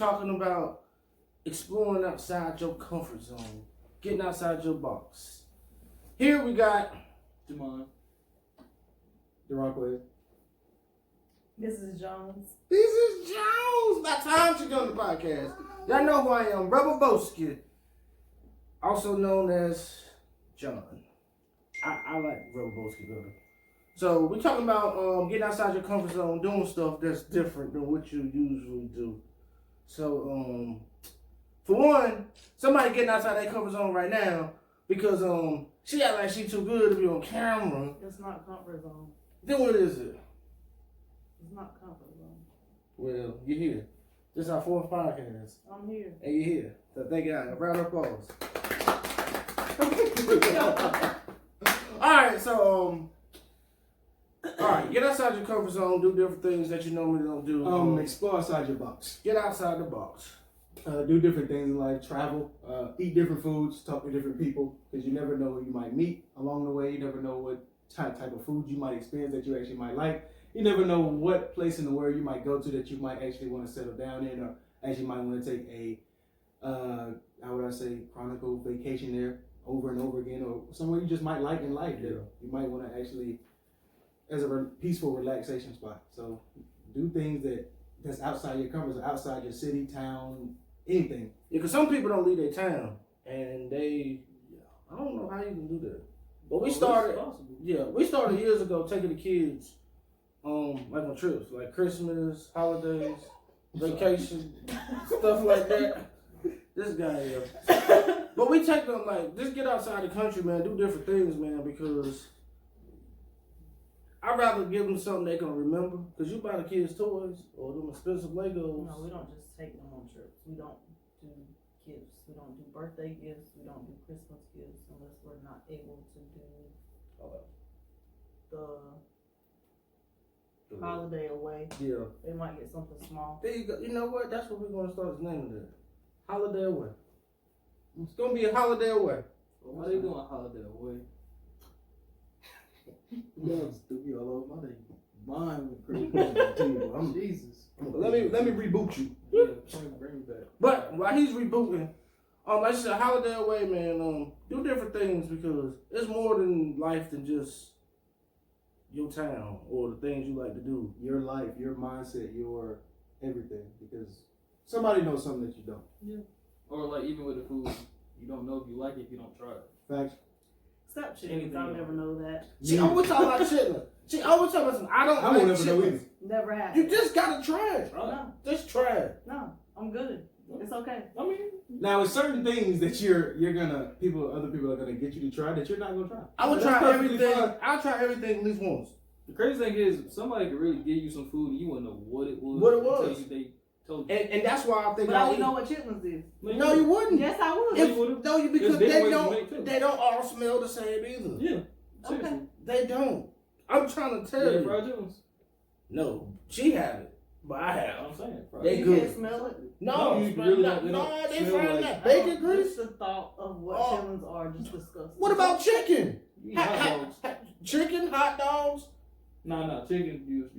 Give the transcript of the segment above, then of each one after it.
talking about exploring outside your comfort zone, getting outside your box. Here we got Jamon. DeRockway. This is Jones. This is Jones. About time she on the podcast. Y'all know who I am, Rebel Boski, also known as John. I like Rebel Boski better. So we're talking about getting outside your comfort zone, doing stuff that's different than what you usually do. So for one, somebody getting outside their comfort zone right now because she act like she too good to be on camera. It's not comfort zone. Then what is it? It's not comfort zone. Well, you're here. This is our fourth podcast. I'm here. And you're here. So thank God. A round of applause. Alright, so alright, get outside your comfort zone, do different things that you normally don't do. Explore outside your box. Get outside the box. Do different things in life, travel, eat different foods, talk to different people, because you never know who you might meet along the way. You never know what type of food you might experience that you actually might like. You never know what place in the world you might go to that you might actually want to settle down in, or actually might want to take a, how would I say, chronicle vacation there over and over again, or somewhere you just might like in life that you might want to actually, as a peaceful relaxation spot. So do things that's outside your comfort zone, outside your city, town, anything. Yeah, because some people don't leave their town, and I don't know how you can do that. But we started years ago taking the kids like on trips, like Christmas, holidays, vacation, stuff like that. This guy, But we take them like, just get outside the country, man, do different things, man, because I'd rather give them something they can remember, because you buy the kids toys or them expensive Legos. No, we don't just take them on trips. We don't do gifts. We don't do birthday gifts. We don't do Christmas gifts unless we're not able to do the holiday away. Yeah. They might get something small. There you go. You know what? That's what we're going to start naming it. Holiday away. It's going to be a holiday away. Why they doing holiday away? Y'all stupid all over my mind with crazy. I'm Jesus. Let me reboot you. Yeah, bring me back. But while he's rebooting, like I said, holiday away, man. Do different things because it's more than life than just your town or the things you like to do. Your life, your mindset, your everything. Because somebody knows something that you don't. Yeah. Or like even with the food, you don't know if you like it if you don't try it. Facts. Except chitlins, I'll never know that. She always talk about chitlins. She always talk about something. I won't never know either. Never have. You just gotta try it. No. Just try it. No, I'm good. It's okay. I mean, now it's certain things that other people are gonna get you to try that you're not gonna try. I would That's try perfectly everything. fine. I'll try everything at least once. the crazy thing is somebody could really give you some food and you wouldn't know what it was. What it was. Until they told you. And that's why I think But I would know what chitlins is. No, you wouldn't. Yes, I would. Because There's they different ways to make don't. too. They don't all smell the same either. Yeah. Okay. Seriously. They don't. I'm trying to tell Yeah, you. fried chitlins. No, she have it, but I have. I'm saying. Fried They You good. can't smell it. No, you smell really not- don't- they no, don't they smell find like- that bacon Just grease. the thought of what Oh. chitlins are just disgusting. What about chicken? You eat hot dogs. Chicken, hot dogs. Nah, chicken.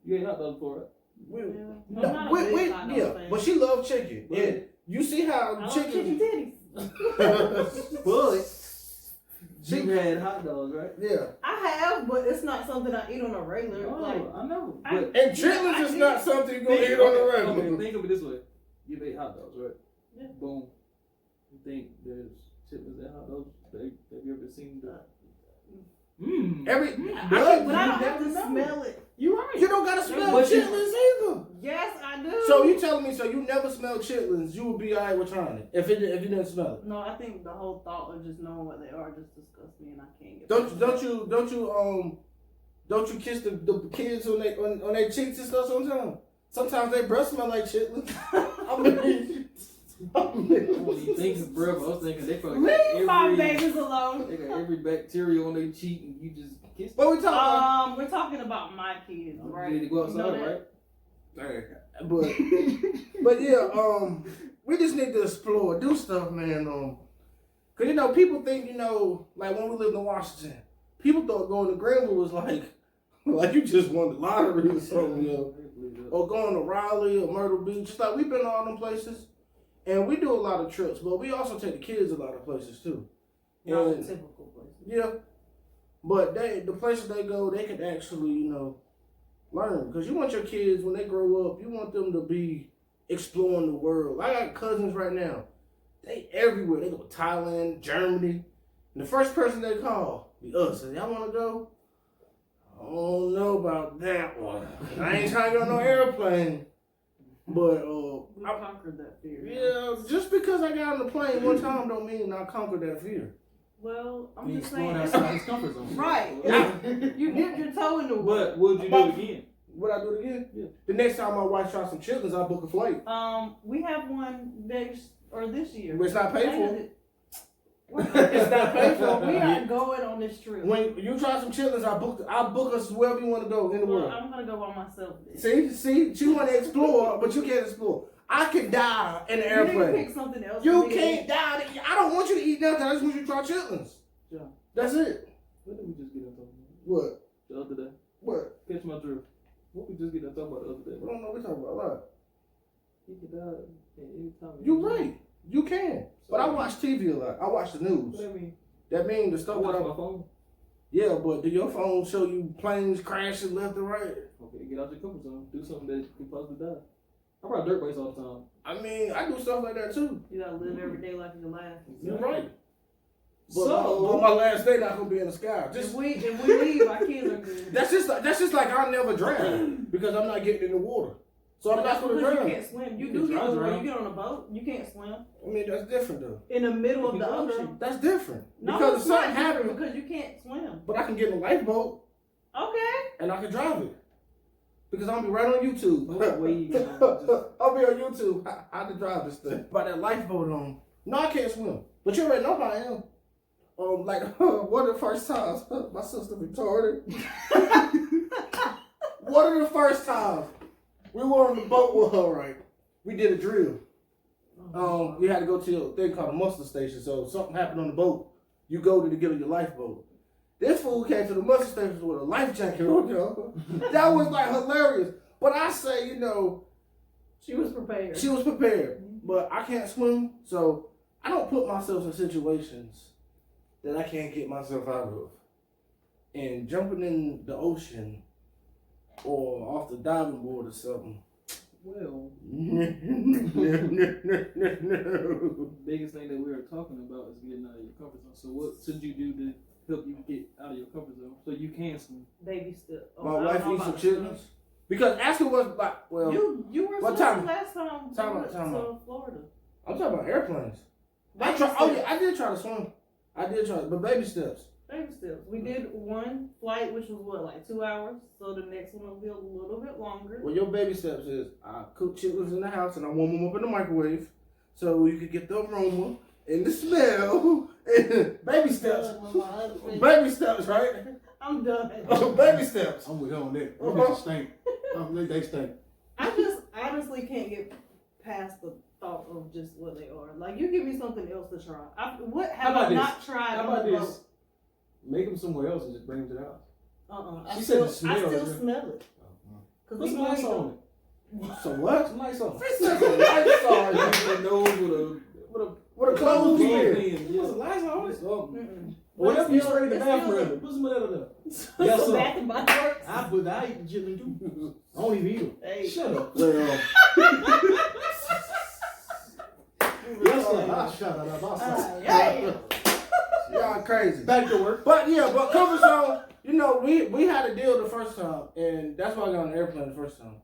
You ate hot dogs before, right? We, Yeah. no, I'm not a big hot dog yeah, fan. but she loves chicken. But- Yeah, you see I how love chicken. chicken titties. But you had hot dogs, right? Yeah, I have, but it's not something I eat on a regular. Oh, Like, I know. I- But and chitlins is not something you're gonna eat on the regular. Okay, think of it this way. You ate hot dogs, right? Yeah. Boom. You think there's chitlins and hot dogs? Have you ever seen that? but I don't have to smell it. You're right. You don't gotta smell But you- chitlins either. Yes, I do. So you telling me you never smelled chitlins? You would be alright with trying it if you didn't smell it. No, I think the whole thought of just knowing what they are just disgusts me, and I can't get. Don't you kiss the kids on their cheeks and stuff sometimes? Sometimes their breath smell like chitlins. I mean, When you think of breath, I was thinking they probably Leave my got babies alone. they got every bacteria on their cheek and you just kiss them. what we talking We're talking about my kids, You right? ready to go You know outside, that? right? But yeah, we just need to explore, do stuff, man. Cause people think like when we lived in Washington, people thought going to Greenville was like you just won the lottery or something, believe that. or going to Raleigh or Myrtle Beach. Just like we've been to all them places, and we do a lot of trips, but we also take the kids a lot of places too. Not the And typical places. yeah, but the places they go, they can actually learn, because you want your kids when they grow up, you want them to be exploring the world. I got cousins right now. They everywhere. They go to Thailand, Germany. And the first person they call be us. And y'all want to go? I don't know about that one. I ain't trying to go on no airplane. But, We conquered that fear. yeah, just because I got on the plane one time don't mean I conquered that fear. Well, I'm He just saying. explored outside his comfort zone. Right. You dipped your toe in the water. But would you do it again? Would I do it again? Yeah. The next time my wife tries some chitlins, I'll book a flight. We have one this year. But it's not paid for. It's not paid for. We are going on this trip. When you try some chitlins, I'll book us wherever you want to go in the Well, world. I'm gonna go by myself. Then. See, you want to explore, but you can't explore. I can die in the You need to airplane. pick something else. You for me. can't die. I don't want you to eat nothing. I just want you to try chitlins. Yeah. That's it. What did we just get on talking What? about the other day? What? Catch my drift. What we just get on talking about the other day? I don't know. We're talking about a lot. You could die at any time. You're right. You can. But I watch TV a lot. I watch the news. What that mean? That means the I stuff watch that my phone. Yeah, but do your phone show you planes crashing left and right? Okay, get out your comfort zone. Do something that could possibly die. I ride dirt bikes all the time. I mean, I do stuff like that too. You gotta live every day like it's your last. You're right. But, So- but my last day not gonna be in the sky. Just If we leave, our kids are good. that's just like I'll never drown because I'm not getting in the water. So I'm But not that's gonna because drown. you can't swim. You You do can get drive on the boat. around. You get on a boat. You can't swim I mean, that's different though. in the middle of You the can ocean. drown. That's different. No, Because it's if not something different happens, because you can't swim. but I can get in a lifeboat Okay. and I can drive it. Because I'll be right on YouTube. Oh, wait, I'll be on YouTube how to drive this thing. By that lifeboat on. No, I can't swim. But you already know how I am. Like one of the first times, my sister retarded. One of the first times we were on the boat with her, right? We did a drill. We had to go to a thing called a muster station. So if something happened on the boat, you go to get on your lifeboat. This fool came to the muster station with a life jacket on, yo. That was like hilarious. But I say, She was prepared. she was prepared. But I can't swim, so I don't put myself in situations that I can't get myself out of. And jumping in the ocean or off the diving board or something. Well, No. the biggest thing that we were talking about is getting out of your comfort zone. So what should you do to help you get out of your comfort zone so you can swim? Baby step. Oh, My I don't wife know eats some about the chitlins. Because ask her what's like, well, You were What swimming time? last time. Time we out, went time to out. Florida. I'm talking about airplanes. Baby I did try to swim. I did try, but baby steps. Baby steps. We did one flight, which was like 2 hours. So the next one will be a little bit longer. Well, your baby steps is I cook chitlins in the house and I warm them up in the microwave so you can get the aroma and the smell. Baby steps. Baby steps, right? I'm done. Baby steps. I'm with her on that. Them bitches stink. They stink. I just honestly can't get past the thought of just what they are. Like, you give me something else to try. What How have about I this? not tried How on about the this? boat? Make them somewhere else and just bring them to the house. I She said the still smell is- smell it. Cause Put some lights on it. So what? Some lights on. She said some lights on. Your nose with With a closed a lid. Yeah. Put some lights on it. Mm-mm. Whatever you spray in the It's bathroom, put some of that in there. Yes, Yes, sir. Bath and Body Works. I eat the chili too. I don't even eat them. Hey. Shut up. Well, Yes, sir. I shut it up. I saw. Yeah. y'all crazy. Back to work. But yeah, but comfort zone, we had a deal the first time, and that's why I got on the airplane the first time.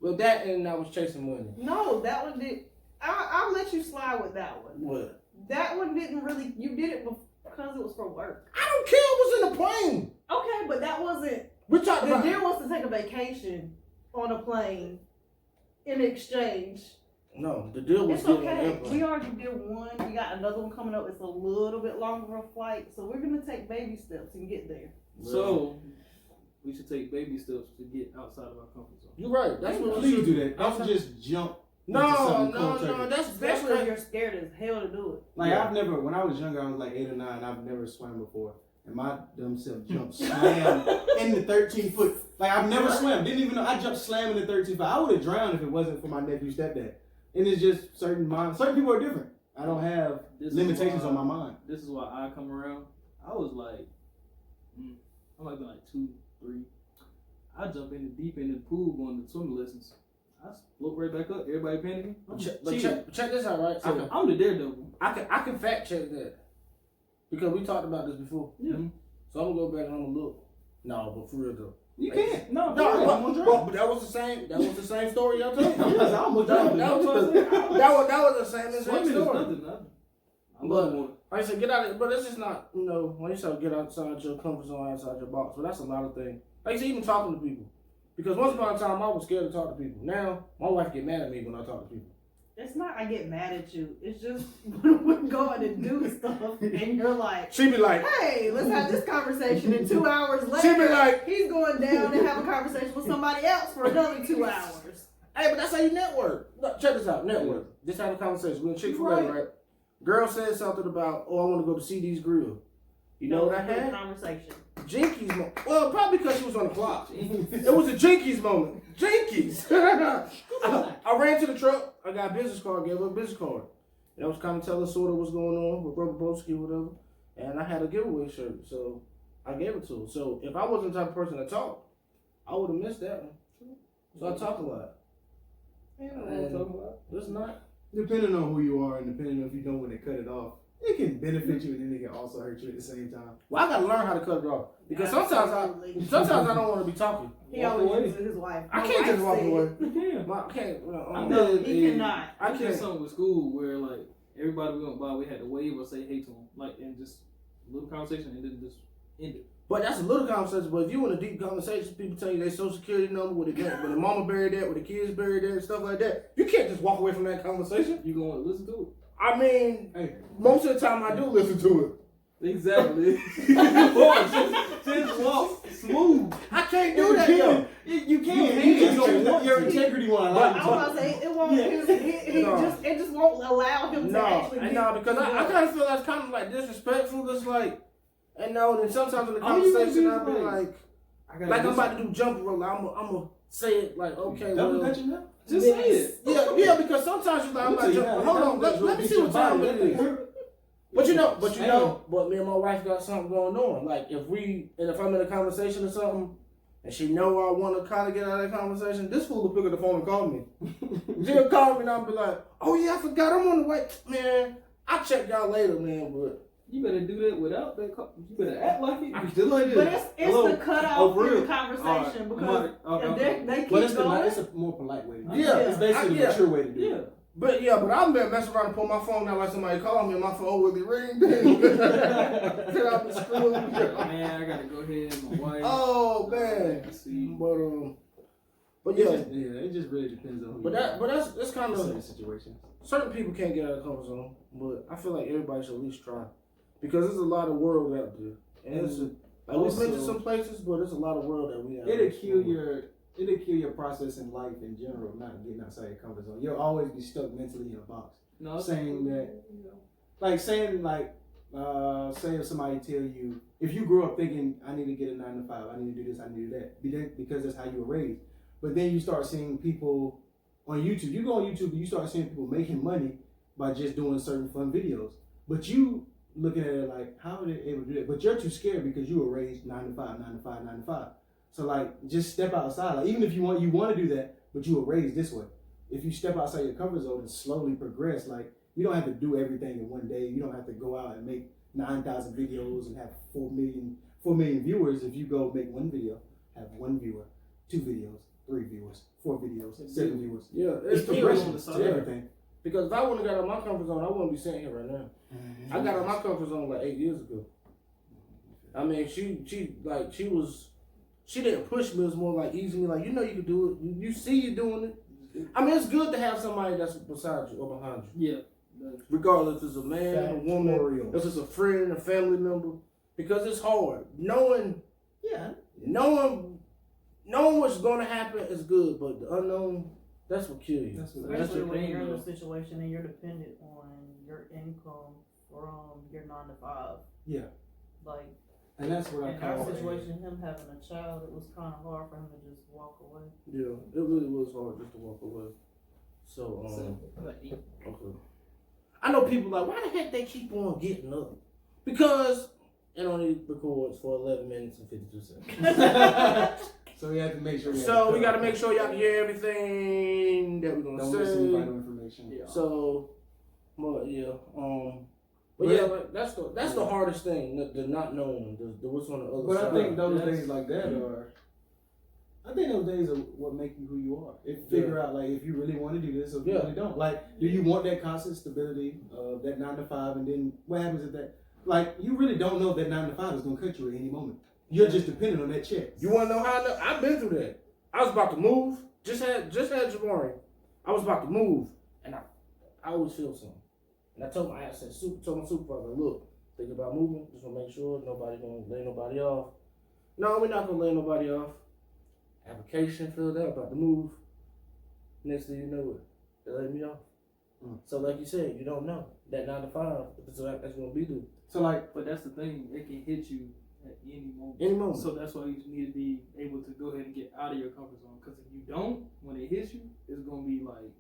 Well, that and I was chasing money. No, that one did. I'll let you slide with that one. What? That one didn't really. You did it because it was for work. I don't care. It was in the plane. Okay, but that wasn't. We talked The about. deal was to take a vacation on a plane in exchange. No, the deal was It's getting on the okay. airplane. We already did one. We got another one coming up. It's a little bit longer of a flight, so we're gonna take baby steps and get there. So we should take baby steps to get outside of our comfort zone. You're right. That's what we Please should do that. Don't just jump. into No, something no, cold-turkey. no. That's Especially if right. you're scared as hell to do it. Like Yeah. I've never, when I was younger, I was like 8 or 9. I've never swam before. and my dumb self jumped slam in the 13-foot. Like I've never swam. Didn't even know I jumped slam in the 13 foot. I would have drowned if it wasn't for my nephew stepdad. And it's just certain people are different. I don't have limitations on my mind. This is why I come around. I was like, I might have been like 2, 3. I jump in the deep end of the pool going to swimming lessons. I float right back up. Everybody panicking. Check this out, right? So I'm the daredevil. I can fact check that because we talked about this before. Yeah. So I'm gonna go back and I'm gonna look. No, but for real though. You can't. No, but that was the same. That was the same story y'all told me. I almost That drowned. was the same exact swimming is story. nothing. I But love water. like I said, get out of it. But it's just not, when you say get outside your comfort zone, outside your box. But that's a lot of things. Like I said, even talking to people. Because once upon a time, I was scared to talk to people. Now, my wife get mad at me when I talk to people. It's not I get mad at you. It's just when we're going to do stuff and you're like, She be like, hey, let's have this conversation. And 2 hours later, She be like- he's going down and have a conversation with somebody else for another 2 hours. hey, but that's how you network. Look, check this out, network. Just have a conversation. We're in Chick-fil-A, right? Girl said something about, I want to go to CD's Grill. You know what I Good had? conversation. Jinkies moment. Well, probably because she was on the clock. It was a Jinkies moment. Jinkies. I ran to the truck. I got a business card. Gave her a business card. And I was kind of telling sort of what's going on with Brother Broski, whatever. And I had a giveaway shirt, so I gave it to her. So if I wasn't the type of person to talk, I would have missed that one. So I talk a lot. Yeah, I know what I'm talking about. It's not. Depending on who you are and depending on if you know when they cut it off, it can benefit you and then it can also hurt you at the same time. Well, I gotta learn how to cut it off because sometimes I don't want to be talking. He always uses his wife. I My can't just wife walk said- away. Yeah. I can't. I No, did he a- cannot. I did something with school where like everybody we went by, we had to wave or say hey to them, like and just a little conversation and then just end it. But that's a little conversation. But if you in a deep conversation, people tell you their social security number, where the mama buried that, where the kids buried that, and stuff like that. You can't just walk away from that conversation. You gonna listen to I mean, Hey, most of the time I do listen to it? Exactly. just walk smooth. I can't do that though. You can. You You just can. don't want your integrity won't allow But you I to. was about to say it won't. Yeah. It just won't allow him to No, actually. and be- no, because I kind of feel that's kind of like disrespectful. It's like, and no, then sometimes in the All you conversation gotta I'll do be is like I gotta I'm listen. about to do jump roll. I'm gonna say it like, okay, Double well, dutching now? Just say it. yeah, because sometimes you're like, I'm about to jump. Hold on, let me see what time it is. But you know, but me and my wife got something going on. Like if I'm in a conversation or something, and she know I want to kind of get out of that conversation, this fool will pick up the phone and call me. She'll call me and I'll be like, oh yeah, I forgot, I'm on the way. Man, I'll check y'all later, man, but. You better do that without that. You better act like it. Just like this. But it's Hello? the cutoff Oh, for in the real? conversation because if they keep But it's going. it's a more polite way to do it. Yeah, It's basically yeah. a mature way to do Yeah. it. But I've been messing around and pull my phone out like somebody called me and my phone would be ring. Get out the screw. Man, I gotta go ahead. My wife. Oh man. Let's see. But yeah. It just really depends on who But you are. that's kind in certain of situations. certain people can't get out of the comfort zone. But I feel like everybody should at least try because there's a lot of world out there, and it's like we also- mentioned some places, but there's a lot of world that we have. It'll kill your process in life in general, not getting outside your comfort zone. You'll always be stuck mentally in a box. No, Saying that, say if somebody tell you, if you grew up thinking, I need to get a 9 to 5, I need to do this, I need to do that, because that's how you were raised. But then you start seeing people on YouTube. You go on YouTube and you start seeing people making money by just doing certain fun videos. But you looking at it like, how are they able to do that? But you're too scared because you were raised 9 to 5, 9 to 5, 9 to 5. So like, just step outside. Like even if you want to do that, but you were raised this way. If you step outside your comfort zone and slowly progress, like you don't have to do everything in one day. You don't have to go out and make 9,000 videos and have 4 million viewers. If you go make one video, have 1 viewer, 2 videos, 3 viewers, 4 videos, 7 viewers. Yeah, It's progression on the side. to everything. Because if I wouldn't have got out of my comfort zone, I wouldn't be sitting here right now. I got out of my comfort zone like 8 years ago. I mean, she didn't push me. It was more like easy me, like, you know you can do it. You see you doing it. I mean, it's good to have somebody that's beside you or behind you. Yeah. Regardless if it's a man, a woman, if it's a friend, a family member. Because it's hard. Knowing what's going to happen is good, but the unknown, that's what kills you. Especially the when thing, you're in though. a situation and you're dependent on your income from your 9 to 5. Yeah. Like, And that's what I In our call situation, him having a child, it was kind of hard for him to just walk away. Yeah, it really was hard just to walk away. So, Like, okay. I know people like, why the heck they keep on getting up? Because it only records for 11 minutes and 52 seconds. So we have to make sure. So we got to make sure y'all can hear everything that we're gonna Don't miss any say. vital information. Yeah. So, but yeah, but yeah, but that's the hardest thing, the not knowing, the what's on the other But side. I think those Yes. days like that are. I think those days are what make you who you are. Figure out like if you really want to do this or if you really don't. Like, do you want that constant stability of that 9 to 5, and then what happens if that? Like, you really don't know if that 9 to 5 is gonna cut you at any moment. You're just dependent on that check. You want to know how I know? I've been through that. I was about to move. Just had Jamari. I was about to move, and I always feel something. And I told my supervisor, look, think about moving. Just want to make sure nobody gonna lay nobody off. No, we're not gonna lay nobody off. Application filled out, about to move. Next thing you know, they let me off. So like you said, you don't know that 9 to 5. That's gonna be due. So like, but that's the thing; it can hit you at any moment. Any moment. So that's why you just need to be able to go ahead and get out of your comfort zone. Because if you don't, when it hits you, it's gonna be like,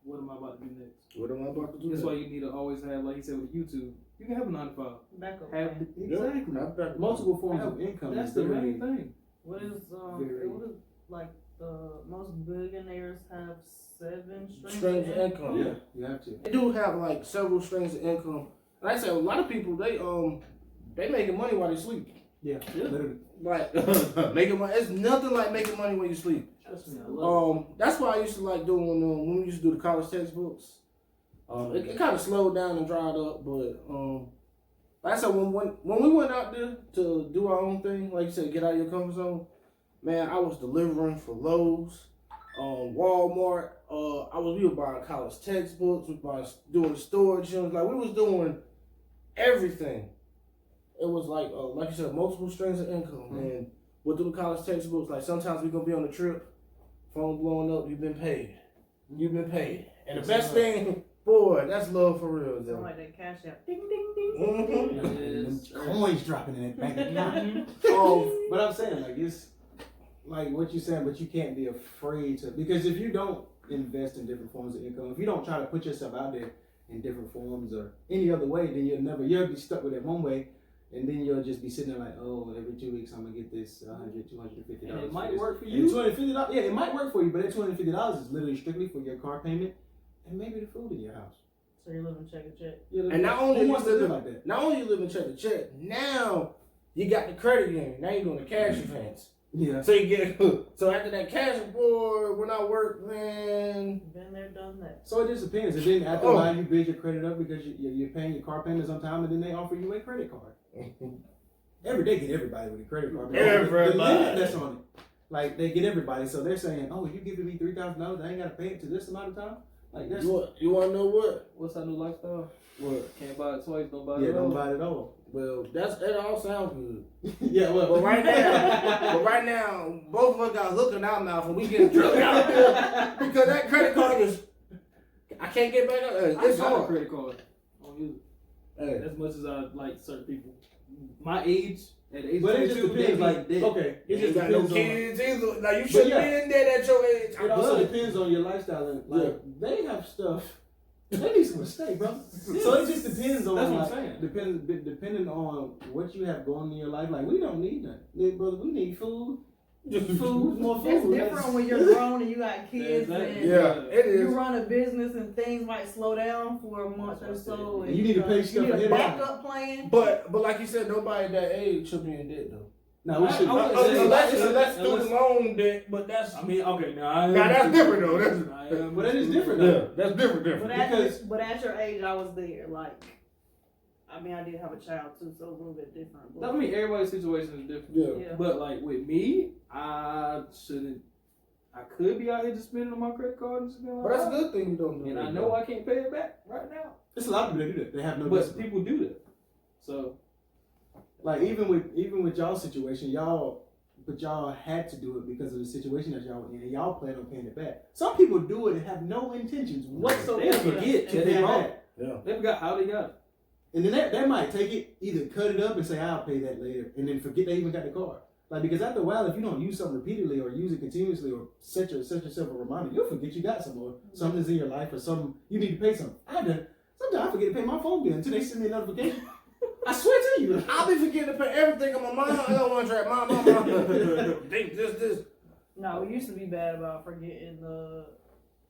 what am I about to do next? What am I about to do? That's why you need to always have, like you said with YouTube, you can have a 9 to 5. Backup Have plan. exactly. multiple forms of income. That's is the very- main thing. What is like the most billionaires have 7 Streams of income. Yeah, you have to. They do have like several streams of income. Like I said, a lot of people they making money while they sleep. Yeah, literally. Like making money. It's nothing like making money when you sleep. Trust me, I love That's why I used to like doing when we used to do the college textbooks. It kind of slowed down and dried up, but like I said, when we went out there to do our own thing, like you said, get out of your comfort zone. Man, I was delivering for Lowe's, Walmart. We were buying college textbooks. We were doing storage units. Like we was doing everything. It was like you said, multiple streams of income. And we'll do the college textbooks. Like sometimes we gonna be on a trip, phone blowing up. You've been paid. You've been paid. And the best thing, boy, that's love for real. Something like that cash out. Ding, ding, Mm-hmm. And them coins dropping in that bank account. But I'm saying, like, it's like what you're saying, but you can't be afraid to, because if you don't invest in different forms of income, if you don't try to put yourself out there in different forms or any other way, then you'll be stuck with that one way, and then you'll just be sitting there like, oh, every 2 weeks I'm gonna get this $100, $250. And it might work for And you. $250, yeah, it might work for you, but that $250 is literally strictly for your car payment and maybe the food in your house. So you're living check to check. And not only who you wants to live live like that? Not only you live in check to check, now you got the credit union. Now you're doing the cash advance. Yeah. So you get so after that cash report, when I work, man. Been there, done that. So it just depends. And then after a while, you build your credit up because you're paying your car payments on time, and then they offer you a credit card. Every day, get everybody with a credit card. Everybody. The limit that's on it. Like, they get everybody. So they're saying, oh, you giving me $3,000, I ain't got to pay it to this amount of time? Like, that's... You want to know what? What's our new lifestyle? What? Can't buy it twice, don't buy it Yeah, at all. don't buy it at all. Well, it all sounds good. Yeah, well... But right now, both of us got a hook in our mouth and we getting drunk out there because that credit card is, I can't get back up. It's I got a hard. credit card. I don't use it. Hey. As much as I like certain people. My age, at the age But of it just 22, depends, they like, dead. okay, it You just ain't got no depends on... kids either. Now you shouldn't yeah. be in there at your age. It also depends on your lifestyle. And, like, they have stuff... They need some steak, bro. So it just depends on, That's what like, I'm depending on what you have going in your life. Like, we don't need nothing. Like, brother, we need food. Food, more It's food. different when you're grown and you got kids Exactly. and Yeah, it you is. run a business and things might slow down for a month or so. And you need to pay stuff You need a ahead of time. backup plan. But like you said, nobody that age should be in debt though. No, we should. I wouldn't say Unless student loan debt, but that's I mean, okay, now that's different though. That's But that is different, though. Yeah, that's different. But at your age, I was there. Like, I mean, I did have a child too, so it was a little bit different. But I mean, everybody's situation is different. Yeah. yeah. But like with me, I could be out here just spending on my credit card and spending. But that's a good thing you don't do. And that, I know I can't pay it back right now. There's a lot of people that do that. They have no But discipline. people do that. So Like, even with y'all's situation, y'all had to do it because of the situation that y'all were in, and y'all plan on paying it back. Some people do it and have no intentions whatsoever They forget to that pay they it wrong. back. Yeah. They forgot how they got it. And then that might take it, either cut it up and say, I'll pay that later, and then forget they even got the card. Like, because after a while, if you don't use something repeatedly or use it continuously or set yourself a reminder, you'll forget you got some or something's in your life or something, you need to pay something. Sometimes I forget to pay my phone bill until they send me a notification. I swear to you. I'll be forgetting to pay everything on my mom. I don't want to track mom. Think this. No, we used to be bad about forgetting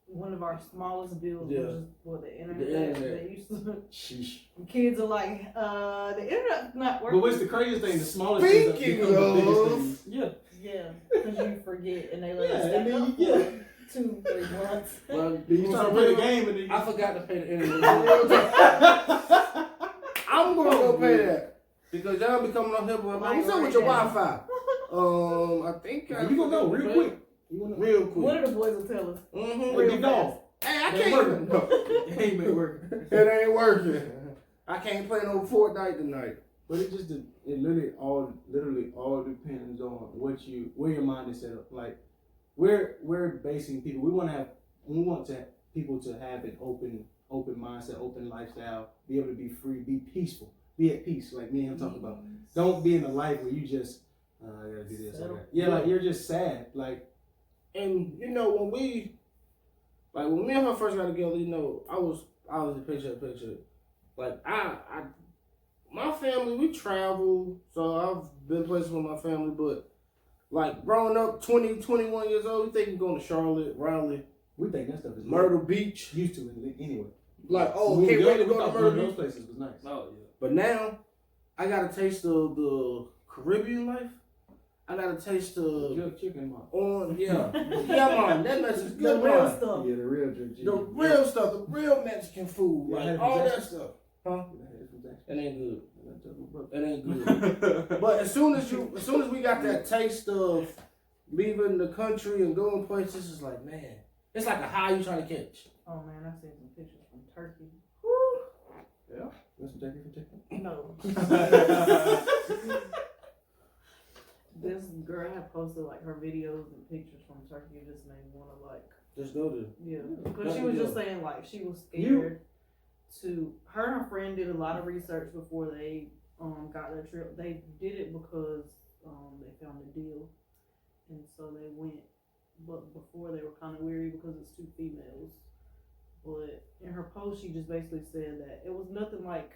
one of our smallest bills, Yeah. which is the internet. The internet. They used to, Sheesh. kids are like, the internet's not working. But what's the craziest thing? The smallest things Speaking become the biggest of- things. Yeah. Yeah, because you forget and they let Yeah, us and stack then up you- for 2-3 months. Well, Then you start to play the game and then you... I forgot to pay the internet. I'm gonna go pay that because y'all be coming up here. But what's up with your Wi-Fi? I think You gonna know real quick. You wanna know? Real One quick. of the boys will tell us. Mm-hmm. Hey, big dog. Hey, I It ain't can't. working. It ain't been working. It ain't working. I can't play no Fortnite tonight. But it literally all depends on where your mind is set up. Like we're basing people. We want people to have an open mindset, open lifestyle, be able to be free, be peaceful, be at peace. Like me and him talking about. Don't be in a life where you just I gotta do this. Like you're just sad. Like, And you know when me and her first got together, you know, I was picture. Like my family, we travel, so I've been places with my family, but like growing up 20, 21 years old, we think we're going to Charlotte, Raleigh, we think that stuff is Myrtle Beach. used to it anyway. Like, oh, When we can't were wait to younger, we go to thought Myrtle those Beach. places was nice. Oh yeah. But now, I got a taste of the Caribbean life. I got a taste of Jerk chicken, mom. yeah, man, that mess is The good, real man. stuff. Yeah, the real jerk chicken. The real stuff, the real Mexican food, Yeah, I like had all some that Jackson. stuff. Huh? It ain't good. But It ain't good. But as soon as we got that taste of leaving the country and going places, it's like, man, it's like a high you trying to catch. Oh man, I seen some pictures from Turkey. Yeah. Want some Jackie for chicken? No. This girl had posted like her videos and pictures from Turkey. It just made me want to like, Just go to. yeah. But she was just saying like she was scared her and her friend did a lot of research before they got their trip. They did it because they found a deal, and so they went. But before they were kind of weary because it's 2 females. But in her post, she just basically said that it was nothing like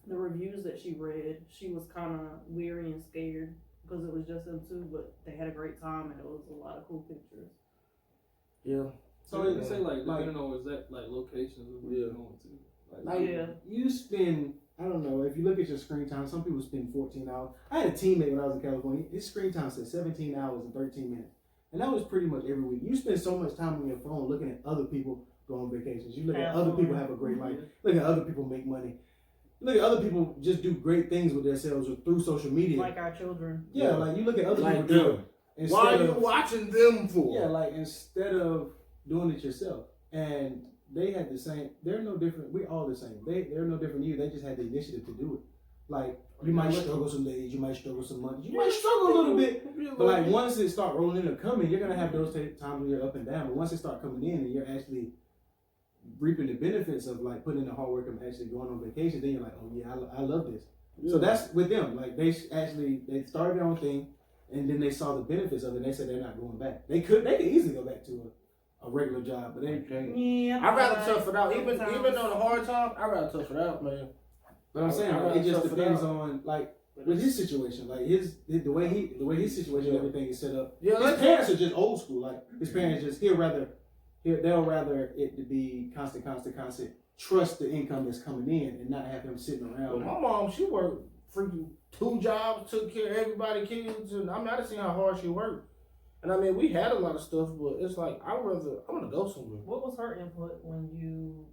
the reviews that she read. She was kind of weary and scared because it was just them 2, but they had a great time and it was a lot of cool pictures. Yeah. So you say like depending on exact like locations of where you're going to. Like, Yeah. you spend, I don't know, if you look at your screen time, some people spend 14 hours. I had a teammate when I was in California. His screen time said 17 hours and 13 minutes. And that was pretty much every week. You spend so much time on your phone looking at other people go on vacations. You look at other people have a great life. Look at other people make money. Look at other people just do great things with themselves or through social media. Like our children. Yeah, like you look at other Like people do them. it. Why are instead you of- watching them for? Yeah, like instead of doing it yourself. And they had the same, they're no different. We're all the same. They're no different than you. They just had the initiative to do it. Like, you might struggle some days, you might struggle some months, you might struggle a little bit. But like once it start rolling in or coming, you're gonna have those times where you're up and down. But once it start coming in and you're actually reaping the benefits of like putting in the hard work and actually going on vacation, then you're like, oh yeah, I love this. Yeah. So that's with them. Like they started their own thing, and then they saw the benefits of it. And they said they're not going back. They could easily go back to a regular job, but they can't. Yeah. I'd rather tough it out. Even sometimes. on the hard time, I'd rather tough it out, man. But I'm saying I'd like, it rather just tough it depends out. on like with his situation, like the way his situation, Yeah. everything is set up. Yeah, His let's- parents are just old school. Like his parents just they'll rather it to be constant. Trust the income that's coming in and not have him sitting Well, around. my mom, she worked freaking 2 jobs, took care of everybody's kids, and I mean, I done seen how hard she worked. And I mean, we had a lot of stuff, but it's like I want to go somewhere. What was her input when you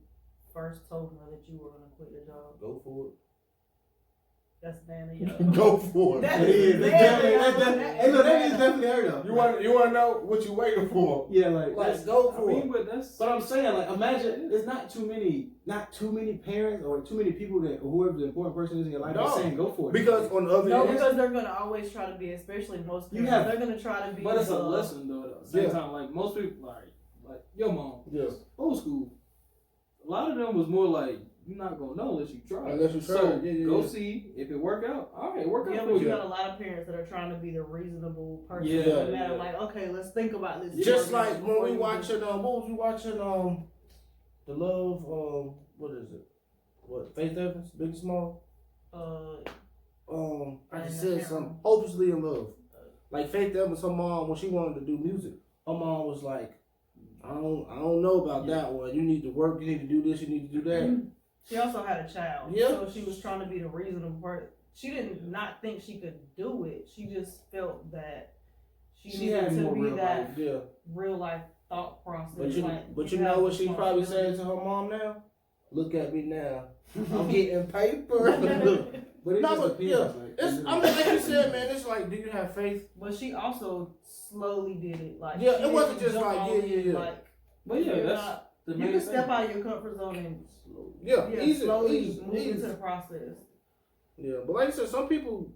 first told her that you were going to quit your job? Go for That's Nana. it. Go for it. That That is is definitely her though. You want to know what you waiting for? Yeah, like Let's that's, go I for mean, it. but that's but I'm saying like imagine there's not too many parents or too many people that or whoever the important person is in your life that's No. saying go for it. Because on the other No, end, because they're going to always try to be, especially most You parents, have- they're going to try to be. but it's a the- lesson though. At the same Yeah. time, like most people, like your mom, yeah, old school. A lot of them was more like you're not gonna know unless you try. Unless you try. So Yeah. go see if it work out. All right, work Yeah, out but for you you. got a lot of parents that are trying to be the reasonable person. Yeah, No matter yeah. like, okay, let's think about this. Just first like when before we you watching what was we watching the Love what is it? What Faith Evans, Big Small? I just said something. Hopelessly in Love. Like Faith Evans, her mom when she wanted to do music, her mom was like, I don't know about that one. You need to work. You need to do this. You need to do that. She also had a child. Yeah. So she was trying to be the reasonable person. She did not think she could do it. She just felt that she needed had to more be real that life. Yeah. real life thought process. But you know what she probably saying to her mom now? Look at me now. I'm getting paper. But it No, just but, depends. yeah, Like, It's, I mean, like you said, man, it's like, do you have faith? But she also slowly did it. Like Yeah, she it wasn't didn't just jump like, all yeah, in, yeah. Like, But yeah, you're that's not- the you main can thing. step out of your comfort zone and Yeah, easy, slowly easy, move easy. into the process. Yeah, but like I said, some people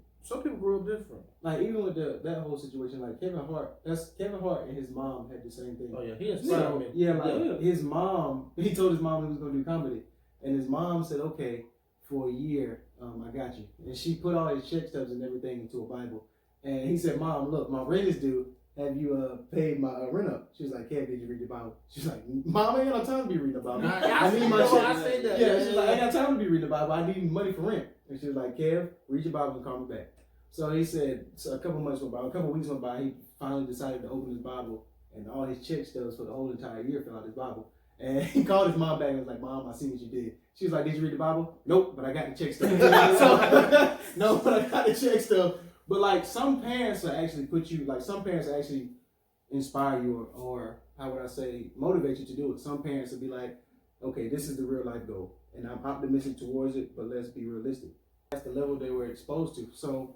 grew up different. like even with that whole situation, like Kevin Hart and his mom had the same thing. Oh yeah, he inspired So me. yeah, like Yeah. his mom, he told his mom he was gonna do comedy, and his mom said, "Okay, for a year, I got you." And she put all his check stubs and everything into a Bible. And he said, "Mom, look, my rent is due. Have you paid my rent up?" She was like, "Kev, did you read the Bible?" She's like, "Mom, I ain't got no time to be reading the Bible. I need see my that. check." I see that. Yeah, she's like, "I ain't got time to be reading the Bible. I need money for rent." And she was like, "Kev, read your Bible and call me back." So he said, so a couple months went by, a couple weeks went by, he finally decided to open his Bible, and all his check stubs for the whole entire year fell out his Bible. And he called his mom back and was like, "Mom, I see what you did." She was like, "Did you read the Bible?" "Nope, but I got the check stub." No, but I got the check stub. But like some parents will actually put you, like some parents will actually inspire you or how would I say, motivate you to do it. Some parents will be like, "Okay, this is the real life goal, and I'm optimistic towards it, but let's be realistic." That's the level they were exposed to. So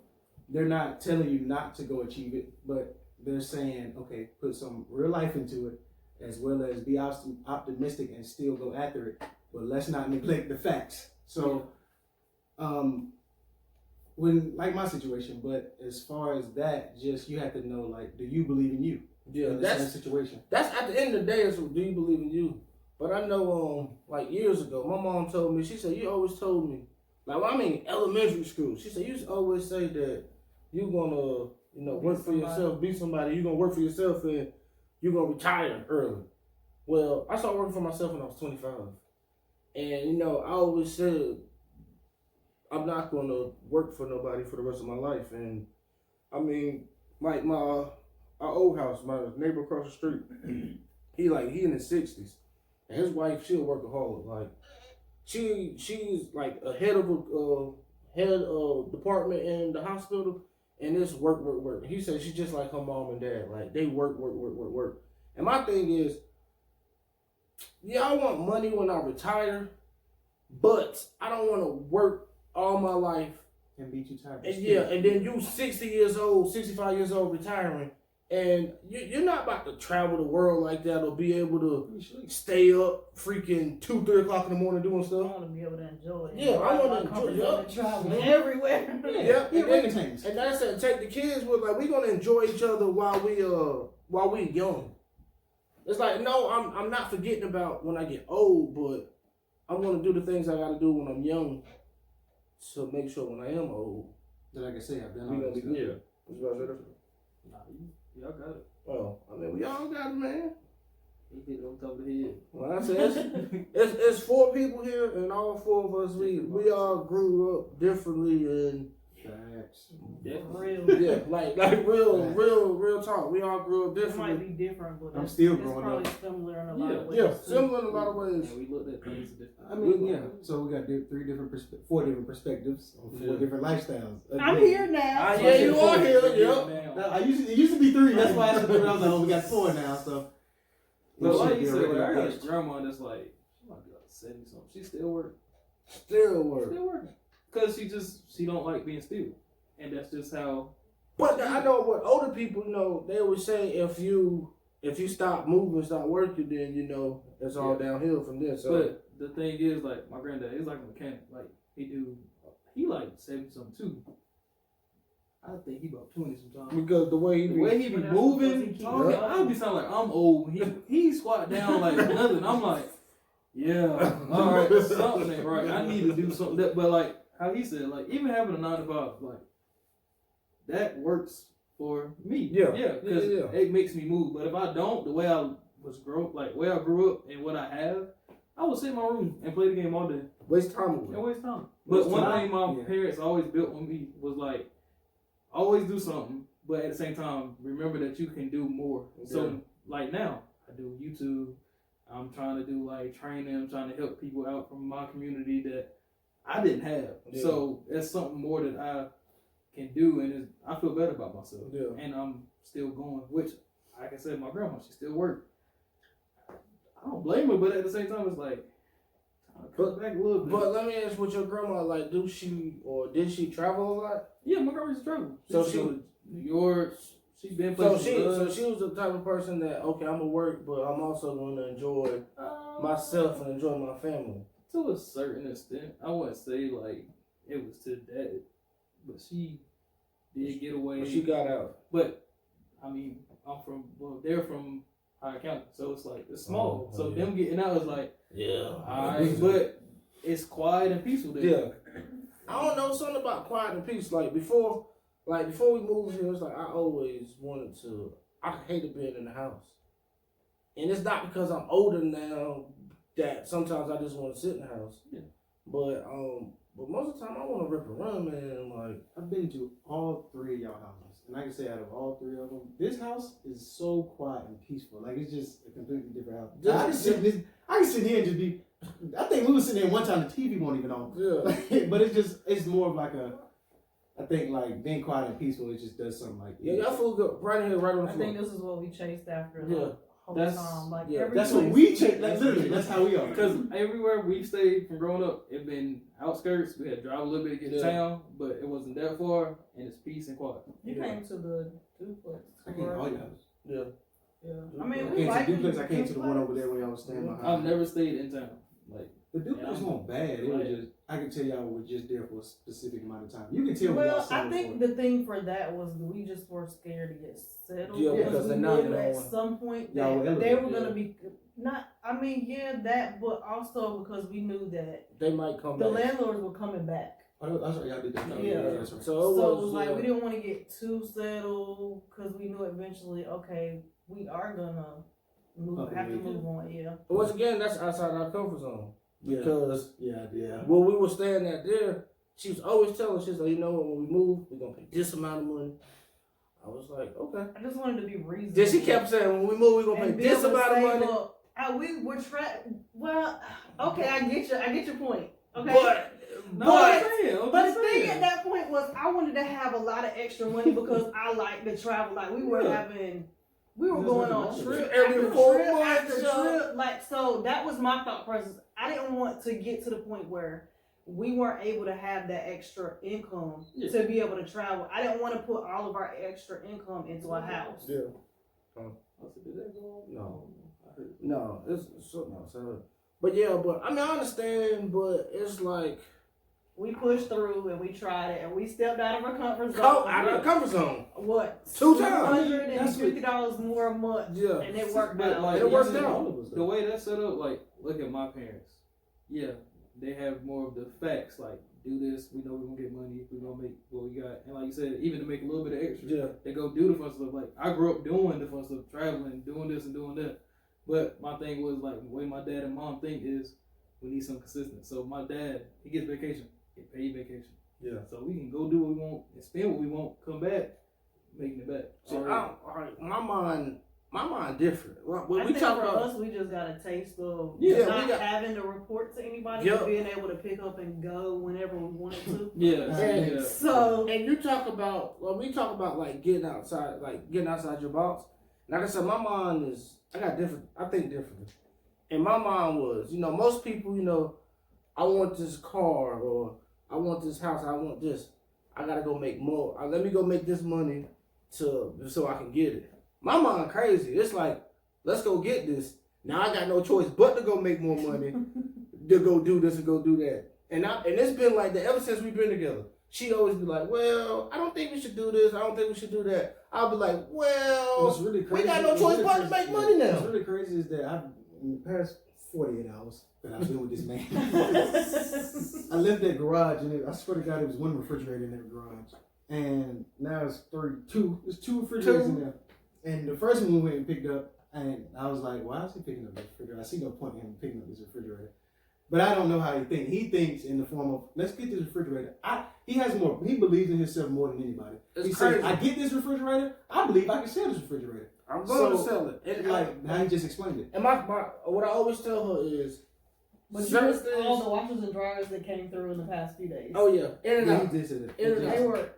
they're not telling you not to go achieve it, but they're saying, okay, put some real life into it, as well as be optimistic and still go after it, but let's not neglect the facts. So, when, like my situation, but as far as that, just you have to know, like, do you believe in you? Yeah, in the same situation. That's at the end of the day, is do you believe in you? But I know, like years ago, my mom told me, she said, you always told me, like, well, I mean, elementary school, she said, you used to always say that you're gonna, work for yourself, be somebody, you're gonna work for yourself, and you're gonna retire early. Well, I started working for myself when I was 25. And, I always said, I'm not gonna work for nobody for the rest of my life. And, I mean, like our old house, my neighbor across the street, he in his 60s. And his wife, she a workaholic. Like, she's like a head of department in the hospital, and it's work. He said she's just like her mom and dad. Like, they work. And my thing is, yeah, I want money when I retire, but I don't want to work all my life. And be too tired. And then you 60 years old, 65 years old, retiring, and you're not about to travel the world like that or be able to stay up freaking 2, 3 o'clock in the morning doing I stuff. want to be able to enjoy it. Yeah, I want to enjoy it. Travel everywhere. Yeah, entertainment. and that's it. Take the kids with, like, we're gonna enjoy each other while we young. It's like, no, I'm not forgetting about when I get old, but I'm gonna do the things I gotta do when I'm young to make sure when I am old, But like I say, I've done we all gonna this be stuff. good. What's about to say? Nah, y'all got it. Well, I mean, we all got it, man. He hit it on top of the head. Well, I said it's 4 people here, and all 4 of us we all grew up differently, and Facts. Real. yeah, like real talk. We all grew up It might differently. be different, but I'm it's still it's growing probably up. similar in a lot of ways. Yeah, too. similar in a lot of ways. Yeah, we looked at things different. I mean, yeah. So we got 4 different perspectives on 4 Yeah. different lifestyles. I'm here now. Yeah, you are here. Yeah. Now, it used to be 3. That's why I said 3. I was like, oh, we got 4 now. So. But it like should you be a said, regular like, I got age. a grandma that's like, she might be like 70 something. She still working. Still work. Still working. Because she don't like being still. And that's just how. But I know what older people, they always say if you stop moving, stop working, then it's all downhill from there. So But the thing is, like, my granddad is like a mechanic. Like, he like 70 something too. I think he about 20 sometimes. because the way he The way he be But that's moving, because he keep I would be sounding like I'm old. He squat down like nothing. I'm like, Yeah. All right. Something ain't right. I need to do something. But like how he said, like even having a 9 to 5, like that works for me. Yeah. Because it makes me move. But if I don't, the way I grew up and what I have, I would sit in my room and play the game all day. Waste time away. And waste time. But one thing my parents always built on me was like, always do something, but at the same time, remember that you can do more. Yeah. So like now, I do YouTube. I'm trying to do like training. I'm trying to help people out from my community that I didn't have. Yeah. So that's something more that I can do, and I feel better about myself. Yeah. And I'm still going, which, like I said, my grandma, she still worked. I don't blame her, but at the same time, it's like, cut back a little bit. But let me ask, with your grandma, like, did she travel a lot? Yeah, my grandma used to travel. So she New York. She's been places. So she was the type of person that, okay, I'm gonna work, but I'm also going to enjoy myself and enjoy my family. To a certain extent, I wouldn't say like it was to that, but she did get away. But she got out. But I mean, they're from High County, so it's like it's small. So them getting out is like, alright, but it's quiet and peaceful there. Yeah. I don't know, something about quiet and peace. Like before we moved here, it's like I always wanted to. I hated being in the house, and it's not because I'm older now that sometimes I just want to sit in the house. Yeah. But most of the time I want to rip and run, man. Like I've been to all 3 of y'all houses, and I can say out of all 3 of them, this house is so quiet and peaceful. Like it's just a completely different house. I can sit here and just be. I think we were sitting there one time. The TV won't even on. Yeah. But it's more of like a. I think like being quiet and peaceful, it just does something like. Yeah, y'all feel good right here, right on the floor. I think this is what we chased after. Yeah. Whole time. Like that's what we chase. Like literally, that's how we are. Because everywhere we've stayed from growing up, it been outskirts. We had to drive a little bit to get to town, but it wasn't that far, and it's peace and quiet. You came to the duplex. I came to all y'all. Yeah. Yeah. I mean, I came to the duplex. I came to the one over there where y'all was staying behind. I've never stayed in town. Like the duplex wasn't bad. It was just. I can tell y'all were just there for a specific amount of time. You can tell. Well, I think the thing for that was we just were scared to get settled. Yeah, because we knew at some point that they were gonna be not. I mean, that, but also because we knew that they might come. The landlords were coming back. Oh, that's right. Y'all did that. Yeah. That's right. So it was like we didn't want to get too settled because we knew eventually, okay, we are gonna have to move on. Yeah. But once again, that's outside our comfort zone. Because when we were staying at there, she was always telling us, she's like, you know what, when we move, we're gonna pay this amount of money. I was like, okay. I just wanted to be reasonable. Then she kept saying, when we move, we're gonna pay this amount of money. We were well, okay, I get your point. Okay. But the thing at that point was I wanted to have a lot of extra money because I like to travel. Like we were going on trip every 4 months. Trip. Like, so that was my thought process. I didn't want to get to the point where we weren't able to have that extra income to be able to travel. I didn't want to put all of our extra income into a house. Yeah. No, it's something else. But I mean, I understand, but it's like we pushed through and we tried it and we stepped out of our comfort zone. Out of our comfort zone. What? 2 times. $250 more a month. Yeah. And it worked out. Like, it worked out. The way that's set up, like, look at my parents. Yeah, they have more of the facts. Like, do this. We know we're gonna get money. We're gonna make what we got. And like you said, even to make a little bit of extra, they go do the fun stuff. Like I grew up doing the fun stuff, traveling, doing this and doing that. But my thing was like the way my dad and mom think is we need some consistency. So my dad, he gets vacation, get paid vacation. Yeah. So we can go do what we want and spend what we want, come back, making it back. So my mind different. When we talk about us, we just got a taste of not having to report to anybody, but being able to pick up and go whenever we wanted to. So we talk about like getting outside your box. Like I said, my mind is I think differently. And my mind was, most people, I want this car or I want this house, I want this. I gotta go make more. Let me go make this money so I can get it. My mind crazy. It's like, let's go get this. Now I got no choice but to go make more money, to go do this and go do that. And it's been like that ever since we've been together. She'd always be like, well, I don't think we should do this. I don't think we should do that. I'll be like, well, what's really crazy, we got no choice but to make money now. What's really crazy is that in the past 48 hours that I've been with this man. I left that garage, and I swear to God, there was one refrigerator in that garage. And now it's two. There's two refrigerators in there. And the first one we went and picked up, and I was like, why is he picking up this refrigerator? I see no point in him picking up this refrigerator. But I don't know how he thinks. He thinks in the form of, let's get this refrigerator. He believes in himself more than anybody. He said, I get this refrigerator, I believe I can sell this refrigerator. I'm going to sell it. And now he just explained it. And what I always tell her is, but you missed all the washers and dryers that came through in the past few days. oh yeah, in and out. He did say that. In and out. They were.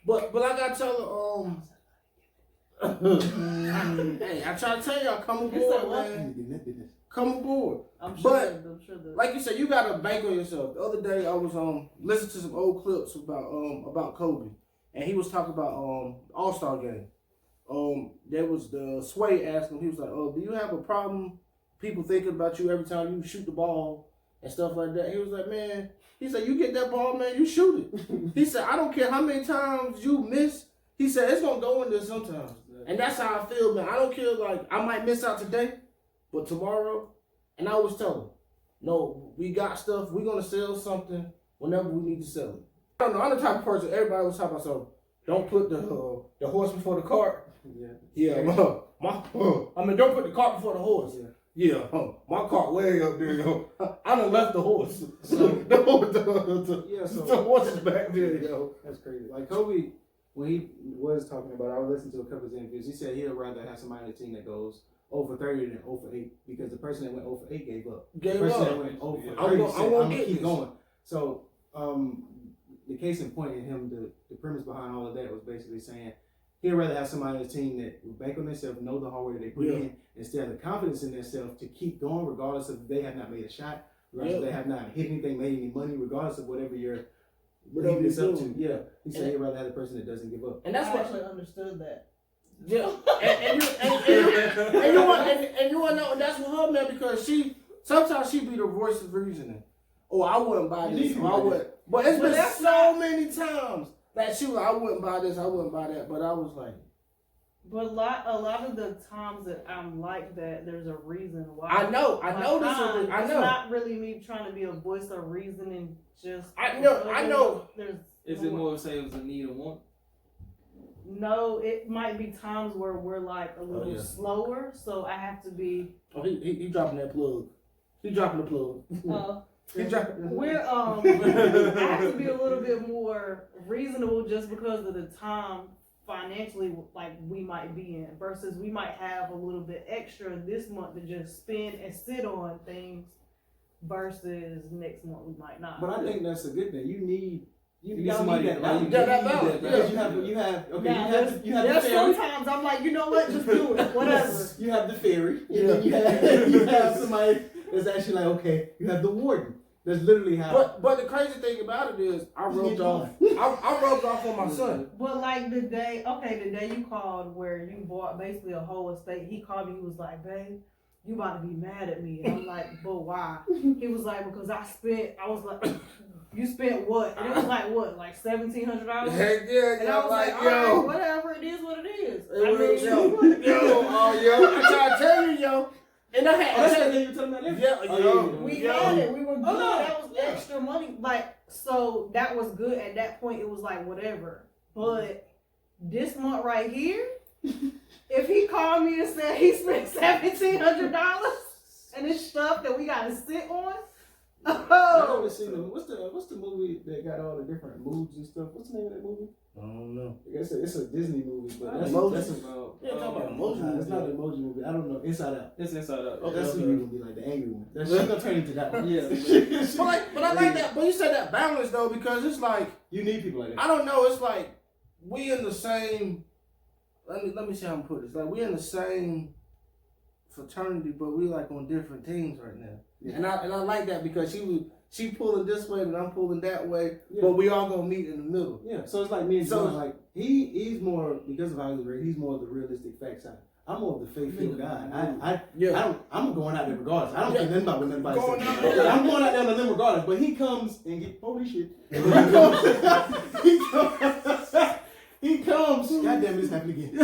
But I gotta tell her, hey, I try to tell y'all, come aboard, man. Come aboard. I'm sure that. Like you said, you gotta bank on yourself. The other day I was listening to some old clips about Kobe, and he was talking about All-Star game. There was the Sway asking him, he was like, "Oh, do you have a problem people thinking about you every time you shoot the ball and stuff like that?" He was like, "Man," he said, "you get that ball, man, you shoot it." He said, "I don't care how many times you miss." He said, "It's gonna go in there sometimes." And that's how I feel, man. I don't care, like, I might miss out today, but tomorrow, and I always tell them, no, we got stuff, we're going to sell something whenever we need to sell it. I don't know, I'm the type of person, everybody was talking about, so don't put the horse before the cart. Yeah, don't put the cart before the horse. Yeah, my cart way up there, yo. I done left the horse. So, the horse is back there, yo. That's crazy. Like Kobe, when he was talking about it, I was listening to a couple of interviews. He said he'd rather have somebody on the team that goes 0 for 30 than 0 for 8 because the person that went 0 for 8 gave up. The person that went 0 for 30 said, I'm going to keep going. So, the case in point in him, the premise behind all of that was basically saying he'd rather have somebody on the team that will bank on themselves, know the hard work that they put in, instead of the confidence in themselves to keep going regardless of they have not made a shot, regardless if they have not hit anything, made any money, regardless of whatever you're leaving this up to. Yeah, he said he'd rather have the person that doesn't give up. And that's what I actually understood that. Yeah, and you want to know, and that's with her, man, because sometimes she be the voice of reasoning. Oh, I wouldn't buy this, or I would. But it's been so many times that she was like, I wouldn't buy this, I wouldn't buy that. But I was like, but a lot of the times that I'm like that, there's a reason why. I know. It's not really me trying to be a voice of reasoning. I know. Is it more say it was a need or want? No, it might be times where we're like a little slower, so I have to be. Oh, he dropping that plug. He dropping the plug. We're I have to be a little bit more reasonable just because of the time financially like we might be in versus we might have a little bit extra this month to just spend and sit on things versus next month we might not. But I think that's a good thing. You need somebody that value. Because you have the ferry. Sometimes I'm like, you know what, just do it, whatever. You have the ferry, and then you have somebody that's actually like, okay, you have the warden. That's literally how. But the crazy thing about it is, I rubbed off. I rubbed off on my son. But like the day you called where you bought basically a whole estate, he called me. He was like, "Babe, you about to be mad at me." And I'm like, "But why?" He was like, "Because I was like, you spent what?" And it was like what, like $1,700. Heck yeah! And I was like, yo, all right, whatever. It is what it is. I try to tell you, yo. And I had. That's the thing you were telling me that. We had it. We were good. That was extra money. Like, so that was good. At that point, it was like whatever. But this month right here, if he called me and said he spent $1,700 and it's stuff that we got to sit on. I never seen them. What's the movie that got all the different moods and stuff? What's the name of that movie? I don't know. It's a Disney movie, but that's about. Yeah, talk about emoji movie. It's not an emoji movie. I don't know. Inside Out. It's Inside Out. Oh, that's the movie, like the angry one. That's gonna turn into that one. Yeah. But I like that. But you said that balance though, because it's like you need people like that. I don't know. It's like we in the same. Let me see how I'm put this. Like we in the same fraternity, but we like on different teams right now. Yeah. And I like that because she pulling this way and I'm pulling that way, but we all gonna meet in the middle. Yeah. So it's like me and John. Like he's more because of how he's raised. He's more of the realistic fact side. I'm more of the faith-filled guy. I'm going out there regardless. I don't think nothing about what nobody says. I'm going out there on a limb regardless. But he comes and holy shit. He comes. God damn it, it's happening again.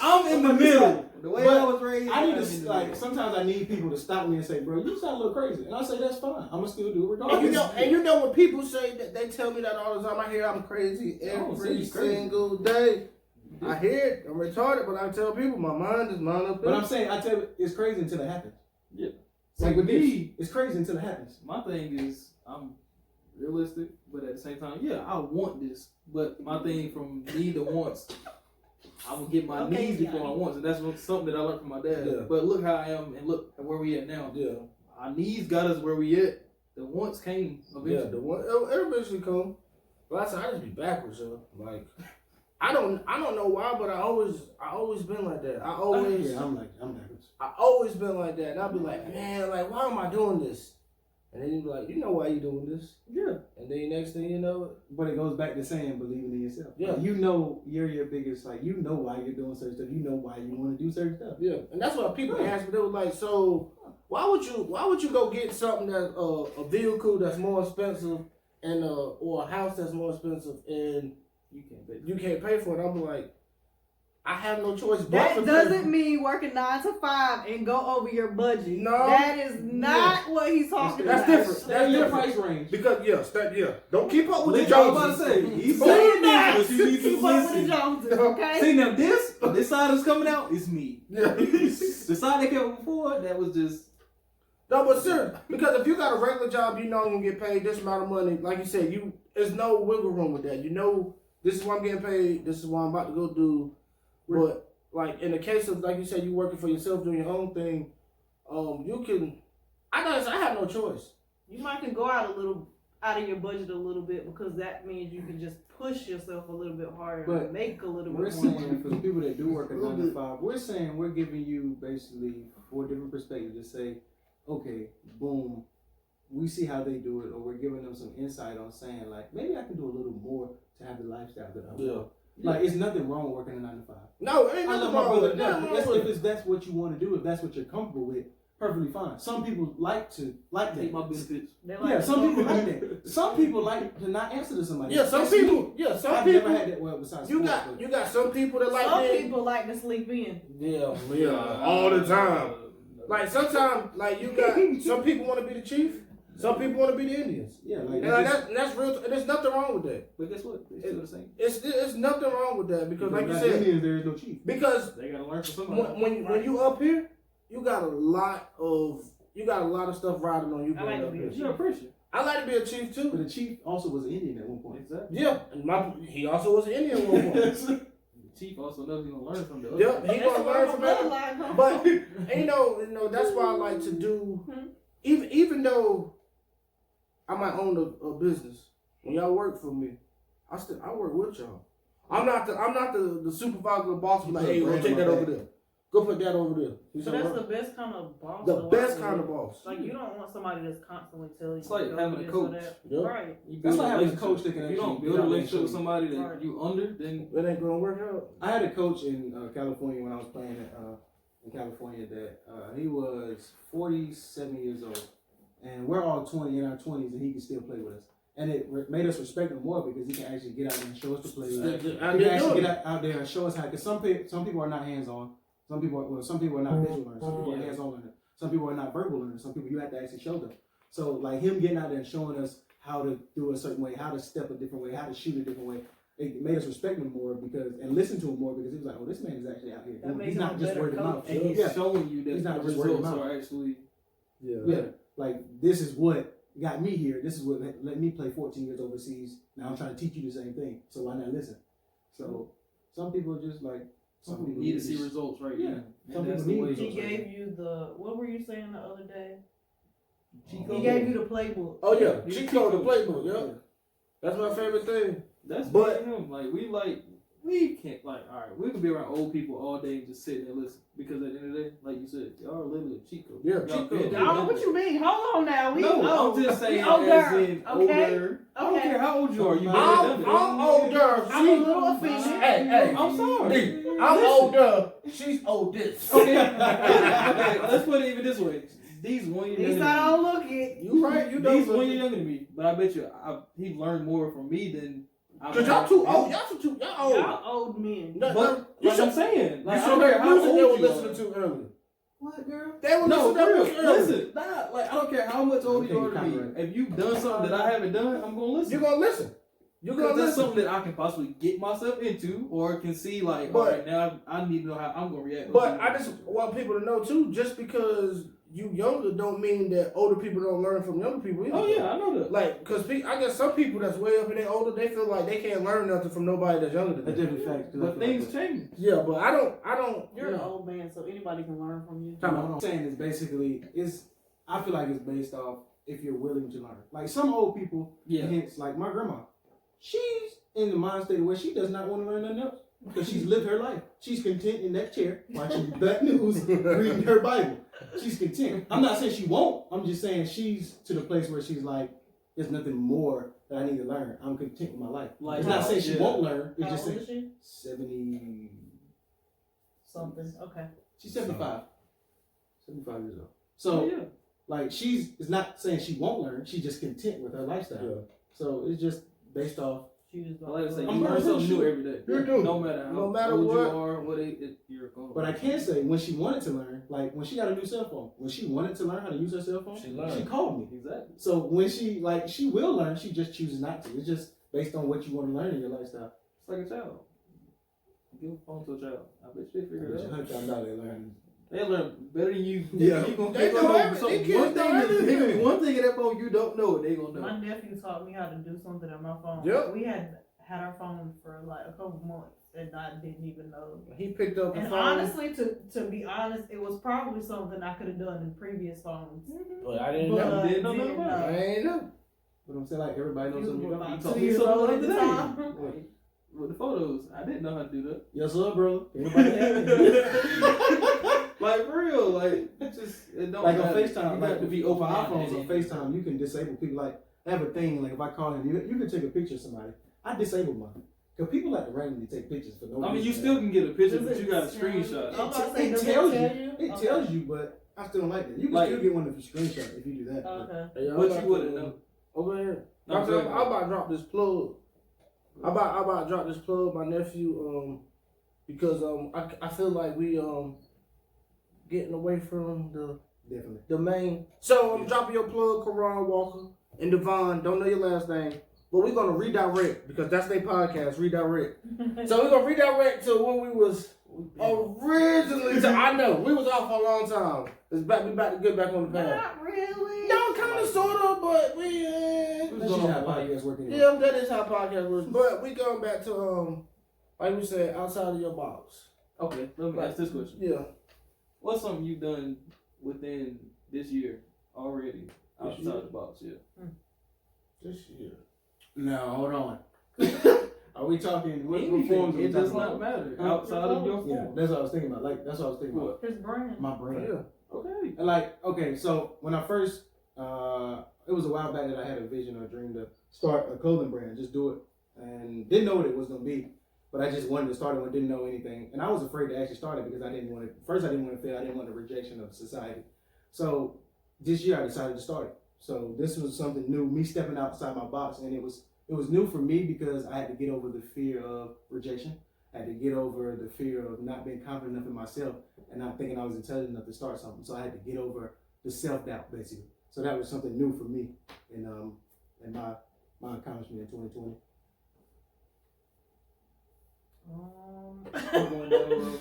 I'm in the middle. The way But I was raised, I need didn't to do like that. sometimes I need people to stop me and say, "Bro, you sound a little crazy," and I say, "That's fine. I'm gonna still do it regardless." And you know when people say that, they tell me that all the time. I hear I'm crazy don't say every you crazy. single day. I hear it. I'm retarded, but I tell people my mind is mind up. But I'm saying, I tell you, it's crazy until it happens. Yeah. Like with me, me, it's crazy until it happens. my thing is I'm realistic, but at the same time, yeah, I want this. But my thing from need to wants, I will get my Okay, needs before Johnny. my wants, and that's something that I learned from my dad. Yeah. But look how I am, and look at where we at now. Yeah, Our needs got us where we at. The wants came eventually. yeah. The one it'll eventually come. But I said I just be backwards, yo. Like I don't know why, but I always been like that. I always I'm backwards. been like that. And I'll be like, man, like why am I doing this? And then you be like, you know why you doing this? Yeah. And then next thing you know, But it goes back to saying believing in yourself. Yeah. Like, you know you're your biggest, like, you know why you're doing certain stuff. You know why you want to do certain stuff. yeah. And that's what people ask me. They was like, so why would you go get something that a vehicle that's more expensive and or a house that's more expensive and you can't pay for it? I'm like, I have no choice. But That to doesn't pay. mean working 9 to 5 and go over your budget. No. That is not what he's talking That's about. different. Stay in your different. price range. Because don't keep up with the Listen, I was Joneses. about to say, he's Do saying not this, but you need to Keep up with the listen. Joneses, okay? See now, this side that's coming out is me. Yeah. The side that came before, that was just. No, but seriously, because if you got a regular job, you know I'm gonna get paid this amount of money. Like you said, there's no wiggle room with that. You know, this is what I'm getting paid. This is what I'm about to go do. But like in the case of, like you said, you working for yourself, doing your own thing, you can. I have no choice. You might can go out of your budget a little bit because that means you can just push yourself a little bit harder But and make a little We're bit more. saying for the people that do work a 9 to 5, we're saying we're giving you basically 4 different perspectives to say, okay, boom, we see how they do it, or we're giving them some insight on saying like maybe I can do a little more to have the lifestyle that I want. Like it's nothing wrong with working a 9 to 5. No, it ain't I nothing love my wrong with brother. it. No, if that's what you want to do, if that's what you're comfortable with, perfectly fine. Some people like Take that. my benefits. They like Yeah, to some go people over- like that. Some people like to not answer to somebody. Yeah, some That's me. people. Yeah, some I've people. never had that. Well, besides You sports, got some people that like Some that. people like to sleep in. Yeah, all the time. Like sometimes, like you got some people want to be the chief. Some people want to be the Indians. yeah, like And like that's real. And there's nothing wrong with that. But guess what? They still the same. It's nothing wrong with that because, like you without said, Indians, there is no chief. because They gotta learn from somebody. when you up here, you got a lot of stuff riding on you. I like going to up be here. a You're a Christian. I like to be a chief But too. the chief also was an Indian at one point. Exactly. Yeah, and he also was an Indian at one point. The chief also knows he's gonna learn from the other. Yep, he That's gonna where learn my from that. bloodline comes But from. and you know that's why I like to do. Even though I might own a business, when y'all work for me, I work with y'all. I'm not the supervisor or boss. Be like, hey, go take that over there. Go put that over there. You So say that's what? the best kind of boss. The to work best with. kind of boss. Like you don't want somebody that's constantly telling you. It's like to having do a this coach. or that. Yep. Right. You That's build like a having a relationship. coach that can If you don't actually build a get out there and relationship with show you. somebody that Right. you under, then It ain't gonna work out. I had a coach in California when I was playing in California that he was 47 years old, and we're all 20 in our 20s, and he can still play with us. And it made us respect him more because he can actually get out there and show us the plays. He can actually get out there and show us how. Because some people are not hands on. Some people are not visual learners. Some people are hands on learners. Some people are not verbal learners. Some people you have to actually show them. So like him getting out there and showing us how to do a certain way, how to step a different way, how to shoot a different way. It made us respect him more and listen to him more because he was like, oh, this man is actually out here. That makes He's him not a just better word of coach. mouth. and he's Yeah. showing you that He's not the just word of results mouth. are actually. Yeah, like this is what got me here. This is what let me play 14 years overseas. Now I'm trying to teach you the same thing. So why not listen? So some people just like Some people need to see results right Yeah. now. Some And that's people the need way. He gave you what were you saying the other day? Chico. He gave you the playbook. Oh yeah, He's Chico the Chico. playbook. Yeah, that's my favorite thing. That's But- him. We can't alright, we can be around old people all day and just sit and listen. Because at the end of the day, like you said, y'all are literally Chico. Yeah, Y'all Chico. been there, Oh, done what that. you mean? Hold on now. No, I'm just saying older. as in Okay. older. I don't Okay. care how old you are. You been there, done that. I'm older. I'm a little offended. Hey, I'm sorry. I'm Listen. older. She's oldest. Okay. Okay, let's put it even this way. These 1 year At least younger I than me. don't look it. You right. You know. These 1 year younger than me, but I bet you he learned more from me than Cause y'all too old. Y'all old. Y'all old men. No, But you like should, I'm saying, you like I should don't care hear how music they old were you listening are. to earlier. What, girl? They were No, listening to that real. music earlier. Listen, nah, like I don't care how much older Okay, you are you to me. kinda If you've done something that I haven't done, I'm gonna listen. You're gonna listen. You're Because gonna that's listen. something that I can possibly get myself into, or can see like, But- all right, now I need to know how I'm gonna react. But I just want people to know too. Just because you younger don't mean that older people don't learn from younger people either. Oh yeah, I know that. Like, cause I guess some people that's way up and they older, they feel like they can't learn nothing from nobody that's younger than That's them. definitely facts. 'cause I But feel like things change. Yeah, but I don't. You're an old man, so anybody can learn from you. What I'm saying is basically, I feel like it's based off if you're willing to learn. Like some old people, Yeah. hence like my grandma, she's in the mind state where she does not want to learn nothing else because she's lived her life. She's content in that chair watching Black News, reading her Bible. She's content. I'm not saying she won't. I'm just saying she's to the place where she's like, there's nothing more that I need to learn. I'm content with my life. Like, It's not saying she yeah. won't learn. It's How just old saying is she? 70. Something. Okay. She's 75. 75 years old. Oh, So yeah. like it's not saying she won't learn. She's just content with her lifestyle. Yeah. So it's just based off. She just Like I say, you I'm learn pretty something sure- new every day. You do. No matter how No matter old what. you are, what you're going. But I can say when she wanted to learn, like when she got a new cell phone, when she wanted to learn how to use her cell phone, She learned. she called me. Exactly. So when she will learn, she just chooses not to. It's just based on what you want to learn in your lifestyle. It's like a child. Give a phone to a child. I bet you they figure it out. $100,000 they learn. They learn better than you. Yeah. You gonna They pick up know on everything. something. They kids One know thing, everything. one thing in that phone you don't know, they gonna know. My nephew taught me how to do something on my phone. Yep. We had our phone for like a couple months, and I didn't even know. He picked up the And phone. honestly, to be honest, it was probably something I could have done in previous phones. But I didn't But know. Didn't know didn't nothing about I know. ain't know. But I'm saying like everybody knows You something you were don't. about You taught 2 me years something old the at the other time. day. With the photos, I didn't know how to do that. Yes, sir, brother. Anybody Like for real, like it just it don't like on matter. FaceTime, You like have to be over open iPhones on FaceTime, you can disable people. Like I have a thing, like if I call him, you can take a picture of somebody. I disable mine because people like to randomly take pictures for no reason. I mean, you still can get a picture, Does but it you got a tell screenshot. you? I'm about to say, It does it tells tell you. you? It Okay. tells you, but I still don't like that. You can Like- still get one if you screenshot if you do that. but- Okay. Hey, y'all But got you wouldn't to- know. Over here. No, I'm I'm saying- about to drop this plug. I'm about to drop this plug, my nephew, because I feel like we getting away from Definitely. the main. So I'm dropping your plug, Karan Walker and Devon. Don't know your last name, but we're gonna redirect because that's their podcast. Redirect. So we're gonna redirect to when we was originally. I know we was off for a long time. It's back. We about to get back on the path. Not really. No, kind of, sort of, but we. That's just how podcasts work anyway. Yeah, that is how podcast works. But we going back to like we said, outside of your box. Okay, let me ask this question. Yeah. What's something you've done within this year already outside year? the box? Yeah. This year. No, hold on. Are we talking what Anything. forms? are we It does talking not about? matter Huh? outside of your Yeah, form. that's what I was thinking about. Like that's what I was thinking about. What? His brand. My brain. Yeah. Okay. And like, okay, so when I first, it was a while back that I had a vision or a dream to start a clothing brand, just do it, and didn't know what it was gonna be, but I just wanted to start it and didn't know anything, and I was afraid to actually start it because I didn't want it. First, I didn't want to fail. I didn't want the rejection of society. So this year, I decided to start it. So this was something new, me stepping outside my box, and it was new for me because I had to get over the fear of rejection. I had to get over the fear of not being confident enough in myself and not thinking I was intelligent enough to start something. So I had to get over the self-doubt, basically. So that was something new for me in my accomplishment in 2020. Keep going down the road.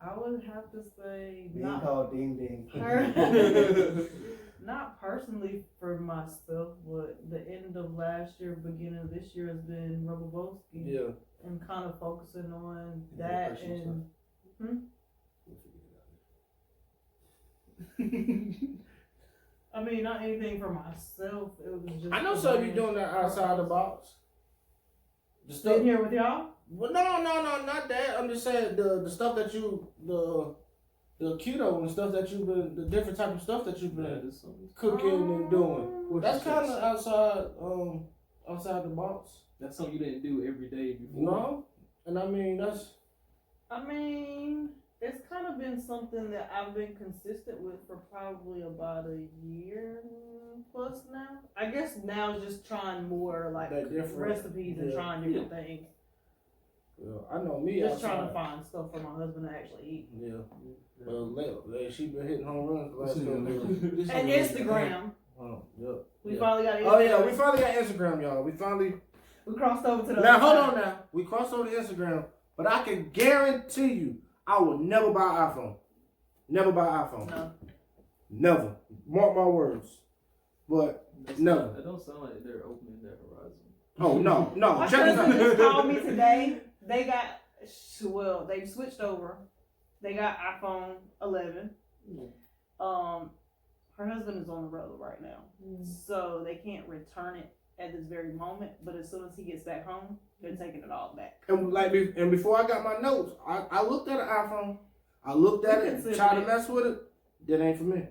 I would have to say Being not, called ding ding. not personally for myself, but the end of last year, beginning of this year has been Rubber Boski. Yeah. And kind of focusing on Yeah, that personal and I mean, not anything for myself. It was just. I know some of you doing that outside the box. The stuff. Sitting here with y'all. Well, no, not that. I'm just saying the stuff that you the keto and stuff that you've been, the different type of stuff that you've Yeah, been there's something. cooking and doing. What That's you kind said. of outside the box. That's something you didn't do every day before. No, and I mean that's. I mean, It's kind of been something that I've been consistent with for probably about a year plus now. I guess now it's just trying more like That different- recipes and yeah. trying different things. Yeah, I know me. Just trying to outside. find stuff for my husband to actually eat. Yeah. She been hitting home runs the last couple of years. And Instagram. Oh, yeah. We Yeah. finally got Instagram. Oh yeah, we finally got Instagram, y'all. We finally. We crossed over to the Now other hold side. on now. We crossed over to Instagram, but I can guarantee you, I will never buy an iPhone. Never buy an iPhone. No. Never. Mark my words. But no. It don't sound like they're opening their horizon. Oh no, no. My Check this cousin just out. called me today. They they've switched over. They got iPhone 11. Her husband is on the road right now, so they can't return it at this very moment. But as soon as he gets back home, they're taking it all back. And before I got my notes, I looked at an iPhone. I looked at it, and tried to mess with it. That ain't for me.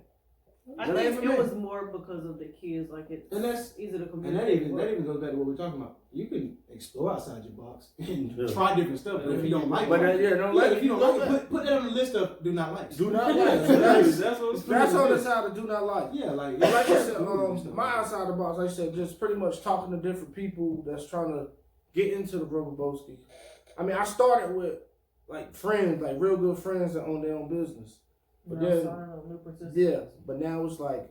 I That ain't think for it me. was more because of the kids. Like it's And that's- easy to And communicate. that even goes back to what we're talking about. You can explore outside your box and Yeah. try different stuff, but if you don't like But it, don't let if you don't like it, put that on the list of do not like. Do not like. That's That's what's that's on the side of do not like. Yeah, like But like I said, my outside the box, like I said, just pretty much talking to different people that's trying to get into the Rubber Boski. I mean, I started with like friends, like real good friends that own their own business. But Now then, signing up new participants. yeah, but now it's like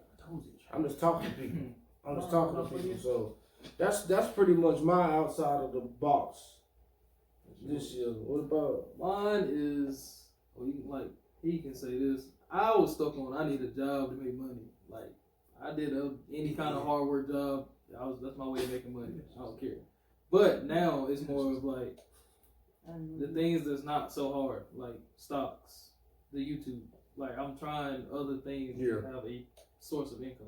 I'm just talking to people. I'm just talking to people. So that's pretty much my outside of the box this year. What about? Mine is, well, you can, like, he can say this. I was stuck on I need a job to make money. Like, I did any kind of hard work job. That's my way of making money. I don't care. But now it's more of like the things that's not so hard, like stocks, the YouTube. Like I'm trying other things to have a source of income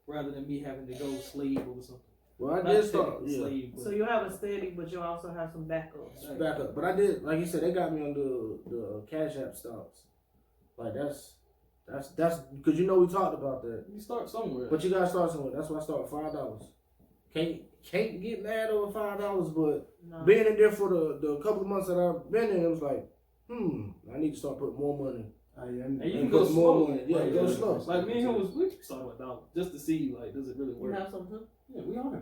rather than me having to go slave over something. Well, I Not did start. technically Yeah. slave, but So you have a steady, but you also have some backups. Back up, but I did, like you said, they got me on the Cash App stocks. Like that's because you know we talked about that. you start somewhere. But you gotta start somewhere. That's why I started $5. Can't get mad over $5, but No. being in there for the couple of months that I've been in, it was like, I need to start putting more money. And you can And go put more slow. money. Yeah, Like, go slow. Like me and him we started with $1 just to see like does it really You work. have some too? Yeah, we are.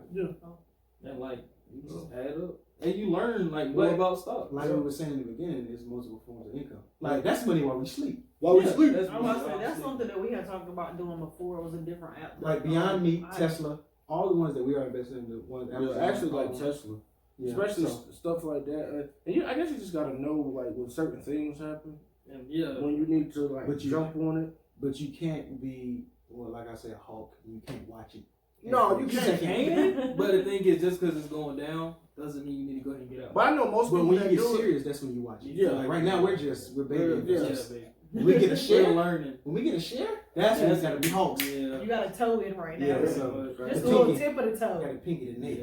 And like you just add up. And you learn like more But- about stocks. Like we were saying in the beginning, there's multiple forms of income. Like that's money while we sleep. While we Yeah, sleep. that's I was about to say what that's I'm something that we had talked about doing before. It was a different app. Like Beyond Meat, I- Tesla, all the ones that we are investing in, the ones Yeah, actually like Tesla. yeah, Especially so- stuff like that. And I guess you just gotta know like when certain things happen. And yeah. When you need to like But you- jump on it. but you can't be like I said, Hulk. You can't watch it. No, you You can't. can, but the thing is, just because it's going down doesn't mean you need to go ahead and get out. But I know most But people when that you get do it. serious, that's when you watch it. Yeah. Like right now, we're baby Yeah. investors. baby. When we get a We're share, learning. when we get a share, that's when it's gotta be Hulk. Yeah. You got a toe in right now. Yeah, Just so a little tip of the toe. gotta pinky the nail.